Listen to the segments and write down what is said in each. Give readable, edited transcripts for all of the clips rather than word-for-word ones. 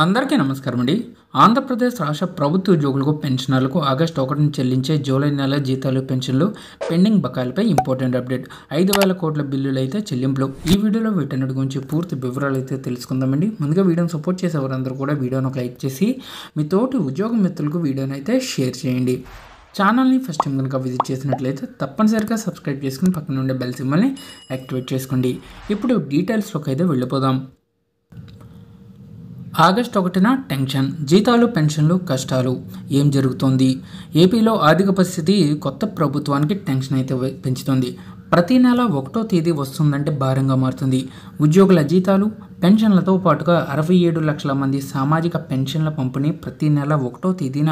అందరికీ నమస్కారం అండి. ఆంధ్రప్రదేశ్ రాష్ట్ర ప్రభుత్వ ఉద్యోగులకు పెన్షనర్లకు ఆగస్టు 1న చెల్లించే జూలై నెల జీతాలు పెన్షన్లు పెండింగ్ బకాయిలపై ఇంపార్టెంట్ అప్డేట్ 5,000 కోట్ల బిల్లులు అయితే చెల్లింపులు. ఈ వీడియోలో వీటన్నిటి గురించి పూర్తి వివరాలు అయితే తెలుసుకుందామండి. ముందుగా వీడియోని సపోర్ట్ చేసే వారందరూ కూడా వీడియోను ఒక లైక్ చేసి మీ తోటి ఉద్యోగ మిత్రులకు వీడియోని అయితే షేర్ చేయండి. ఛానల్ని ఫస్ట్ టైం కనుక విజిట్ చేసినట్లయితే తప్పనిసరిగా సబ్స్క్రైబ్ చేసుకుని పక్కన ఉండే బెల్ సింబల్ని యాక్టివేట్ చేసుకోండి. ఇప్పుడు డీటెయిల్స్లోకి అయితే వెళ్ళిపోదాం. ఆగస్టు 1న టెన్షన్, జీతాలు పెన్షన్లు కష్టాలు. ఏం జరుగుతోంది? ఏపీలో ఆర్థిక పరిస్థితి కొత్త ప్రభుత్వానికి టెన్షన్ అయితే పెంచుతుంది. ప్రతి నెల 1వ తేదీ వస్తుందంటే భారంగా మారుతుంది. ఉద్యోగుల జీతాలు పెన్షన్లతో పాటుగా 67 లక్షల మంది సామాజిక పెన్షన్ల పంపిణీ ప్రతి నెల 1వ తేదీన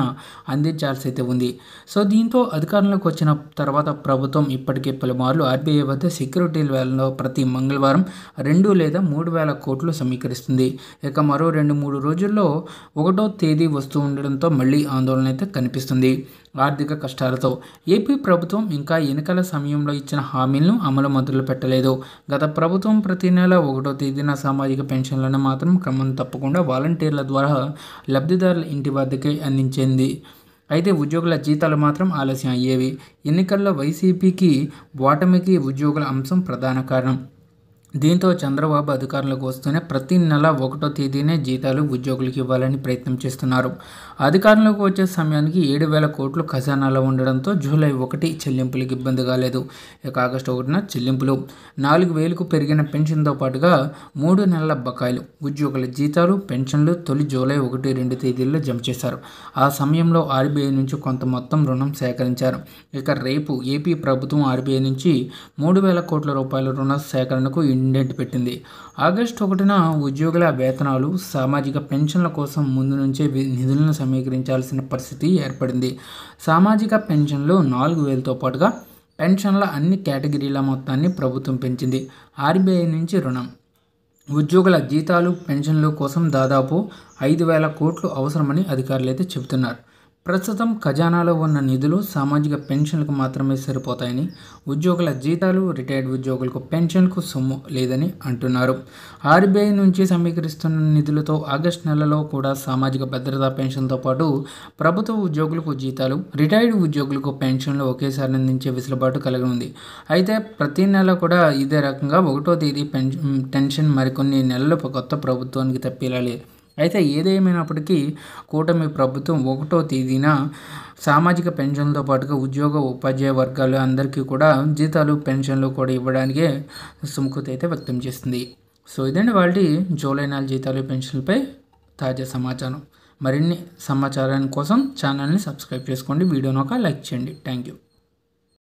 అందించాల్సి అయితే ఉంది. సో దీంతో అధికారంలోకి వచ్చిన తర్వాత ప్రభుత్వం ఇప్పటికే పలుమార్లు ఆర్బీఐ వద్ద సెక్యూరిటీ వేలలో ప్రతి మంగళవారం 2 లేదా 3,000 కోట్లు సమీకరిస్తుంది. ఇక మరో 2-3 రోజుల్లో 1వ తేదీ వస్తూ ఉండడంతో మళ్ళీ ఆందోళన అయితే కనిపిస్తుంది. ఆర్థిక కష్టాలతో ఏపీ ప్రభుత్వం ఇంకా ఎన్నికల సమయంలో ఇచ్చిన హామీలను అమలు మొదలు పెట్టలేదు. గత ప్రభుత్వం ప్రతి నెల 1వ తేదీన సామాజిక పెన్షన్లను మాత్రం క్రమం తప్పకుండా వాలంటీర్ల ద్వారా లబ్ధిదారుల ఇంటి వద్దకే అందించింది. అయితే ఉద్యోగుల జీతాలు మాత్రం ఆలస్యం అయ్యేవి. ఎన్నికల్లో వైసీపీకి ఓటమికి ఉద్యోగుల అంశం ప్రధాన కారణం. దీంతో చంద్రబాబు అధికారంలోకి వస్తూనే ప్రతి నెల 1వ తేదీనే జీతాలు ఉద్యోగులకు ఇవ్వాలని ప్రయత్నం చేస్తున్నారు. అధికారంలోకి వచ్చే సమయానికి 7,000 కోట్లు ఖజానాలో ఉండడంతో జూలై 1 చెల్లింపులకు ఇబ్బంది కాలేదు. ఇక ఆగస్టు 1న చెల్లింపులు 4,000కు పెరిగిన పెన్షన్తో పాటుగా 3 నెలల బకాయిలు ఉద్యోగుల జీతాలు పెన్షన్లు తొలి జూలై 1-2 తేదీల్లో జమ చేశారు. ఆ సమయంలో ఆర్బీఐ నుంచి కొంత మొత్తం రుణం సేకరించారు. ఇక రేపు ఏపీ ప్రభుత్వం ఆర్బీఐ నుంచి 3,000 కోట్ల రూపాయల రుణ సేకరణకు ఇండెంట్ పెట్టింది. ఆగస్టు 1న ఉద్యోగుల వేతనాలు సామాజిక పెన్షన్ల కోసం ముందు నుంచే నిధులను సమీకరించాల్సిన పరిస్థితి ఏర్పడింది. సామాజిక పెన్షన్లు 4,000తో పాటుగా పెన్షన్ల అన్ని కేటగిరీల మొత్తాన్ని ప్రభుత్వం పెంచింది. ఆర్బీఐ నుంచి రుణం ఉద్యోగుల జీతాలు పెన్షన్ల కోసం దాదాపు 5,000 కోట్లు అవసరమని అధికారులు అయితే చెబుతున్నారు. ప్రస్తుతం ఖజానాలో ఉన్న నిధులు సామాజిక పెన్షన్లకు మాత్రమే సరిపోతాయని, ఉద్యోగుల జీతాలు రిటైర్డ్ ఉద్యోగులకు పెన్షన్కు సొమ్ము లేదని అంటున్నారు. ఆర్బీఐ నుంచి సమీకరిస్తున్న నిధులతో ఆగస్టు నెలలో కూడా సామాజిక భద్రతా పెన్షన్తో పాటు ప్రభుత్వ ఉద్యోగులకు జీతాలు, రిటైర్డ్ ఉద్యోగులకు పెన్షన్లు ఒకేసారి అందించే వెసులుబాటు కలిగి ఉంది. అయితే ప్రతి నెల కూడా ఇదే రకంగా 1వ తేదీ పెన్షన్ మరికొన్ని నెలలు కొత్త ప్రభుత్వానికి తప్పేలా లేదు. అయితే ఏదేమైనప్పటికీ కూటమి ప్రభుత్వం 1వ తేదీన సామాజిక పెన్షన్లతో పాటుగా ఉద్యోగ ఉపాధ్యాయ వర్గాలు అందరికీ కూడా జీతాలు పెన్షన్లు కూడా ఇవ్వడానికే సుముఖత అయితే వ్యక్తం చేస్తుంది. సో ఇదండి వాళ్ళ జూలై నెల జీతాలు పెన్షన్లపై తాజా సమాచారం. మరిన్ని సమాచారం కోసం ఛానల్ని సబ్స్క్రైబ్ చేసుకోండి. వీడియోను ఒక లైక్ చేయండి. Thank you.